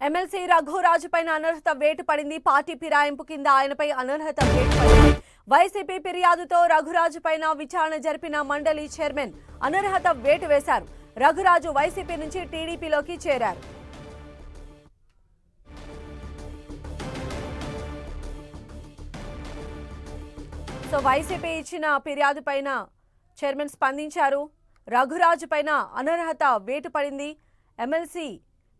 MLC Raghuraju పైన అనర్హత వేటు పడింది. పార్టీ ఫిరాయింపు కింద ఆయనపై అనర్హత వేటు పడింది. వైసీపీ ఫిర్యాదుతో రఘురాజు పైన విచారణ జరిపిన మండలి చైర్మన్ అనర్హత వేటు వేశారు. రఘురాజు వైసీపీ నుంచి టీడీపీలోకి చేరారు. వైసీపీ ఇచ్చిన ఫిర్యాదు పైన చైర్మన్ స్పందించారు. రఘురాజు పైన అనర్హత వేటు పడింది. ఎమ్మెల్సీ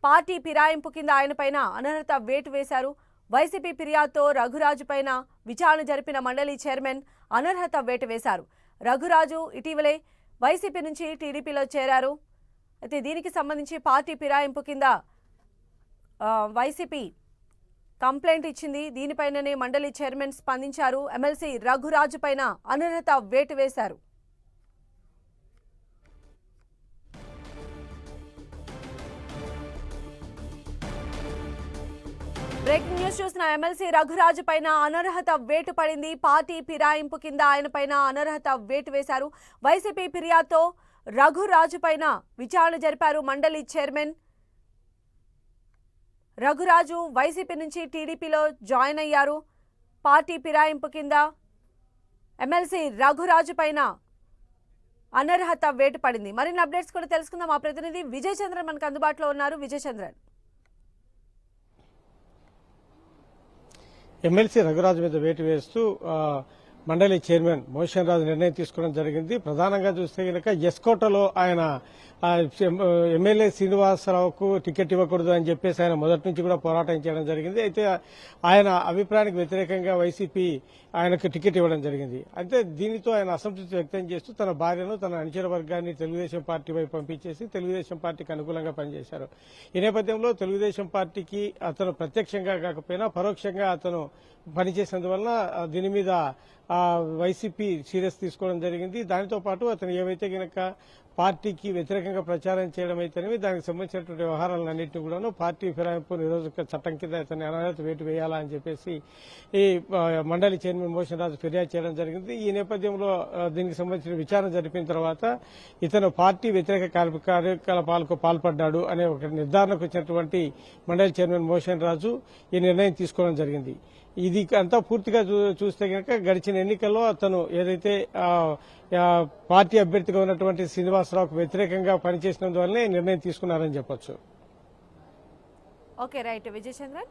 పార్టీ ఫిరాయింపు కింద ఆయన పైన అనర్హత వేటు వేశారు. వైసీపీ ఫిర్యాదుతో రఘురాజు పైన విచారణ జరిపిన మండలి చైర్మన్ అనర్హత వేటు వేశారు. రఘురాజు ఇటీవలే వైసీపీ నుంచి టీడీపీలో చేరారు. అయితే దీనికి సంబంధించి పార్టీ ఫిరాయింపు కింద వైసీపీ కంప్లైంట్ ఇచ్చింది. దీనిపైననే మండలి చైర్మన్ స్పందించారు. ఎమ్మెల్సీ రఘురాజు పైన అనర్హత వేటు వేశారు. బ్రేకింగ్ న్యూస్ చూసిన ఎమ్మెల్సీ రఘురాజు పైన అనర్హత వేటు పడింది. పార్టీ ఫిరాయింపు కింద ఆయన పైన అనర్హత వేటు వేశారు. వైసీపీ ఫిర్యాదుతో రఘురాజు పైన విచారణ జరిపారు మండలి చైర్మన్. రఘురాజు వైసీపీ నుంచి టీడీపీలో జాయిన్ అయ్యారు. పార్టీ ఫిరాయింపు కింద ఎమ్మెల్సీ రఘురాజు పైన అనర్హత వేటు పడింది. మరిన్ని అప్డేట్స్ కూడా తెలుసుకుందాం. మా ప్రతినిధి విజయ్ చంద్రన్ మనకు అందుబాటులో ఉన్నారు. విజయ్ చంద్రన్, ఎమ్మెల్సీ రఘురాజు మీద వేటు వేస్తూ మండలి చైర్మన్ మోషన్ రాజు నిర్ణయం తీసుకోవడం జరిగింది. ప్రధానంగా చూస్తే కనుక ఎస్కోటలో ఆయన ఎమ్మెల్యే శ్రీనివాసరావుకు టికెట్ ఇవ్వకూడదు అని చెప్పేసి ఆయన మొదటి నుంచి కూడా పోరాటం చేయడం జరిగింది. అయితే ఆయన అభిప్రాయానికి వ్యతిరేకంగా వైసీపీ ఆయనకు టికెట్ ఇవ్వడం జరిగింది. అయితే దీనితో ఆయన అసంతృప్తి వ్యక్తం చేస్తూ తన భార్యను తన అనుచర వర్గాన్ని తెలుగుదేశం పార్టీ వైపు పంపించేసి తెలుగుదేశం పార్టీకి అనుకూలంగా పనిచేశారు. ఈ నేపథ్యంలో తెలుగుదేశం పార్టీకి అతను ప్రత్యక్షంగా కాకపోయినా పరోక్షంగా అతను పనిచేసినందువల్ల దీని మీద వైసీపీ సీరియస్ తీసుకోవడం జరిగింది. దానితో పాటు అతను ఏవైతే గనక పార్టీకి వ్యతిరేకంగా ప్రచారం చేయడం అయితేనేవి దానికి సంబంధించినటువంటి వ్యవహారాలన్నింటినీ కూడాను పార్టీ ఫిరాయింపు నిరోధక చట్టం కింద అతన్ని అనర్హత వేటు వేయాలా అని చెప్పేసి ఈ మండలి చైర్మన్ మోషన్ రాజు ఫిర్యాదు చేయడం జరిగింది. ఈ నేపథ్యంలో దీనికి సంబంధించిన విచారణ జరిపిన తర్వాత ఇతను పార్టీ వ్యతిరేక కార్యకలాపాలకు పాల్పడ్డాడు అనే ఒక నిర్ధారణకు వచ్చినటువంటి మండలి చైర్మన్ మోషన్ రాజు ఈ నిర్ణయం తీసుకోవడం జరిగింది. ఇది అంతా పూర్తిగా చూస్తే కనుక గడిచిన ఎన్నికల్లో అతను ఏదైతే పార్టీ అభ్యర్థిగా ఉన్నటువంటి శ్రీనివాసరావుకు వ్యతిరేకంగా పనిచేసినందువల్లనే నిర్ణయం తీసుకున్నారని చెప్పొచ్చు. Okay, right Vijay Chandran.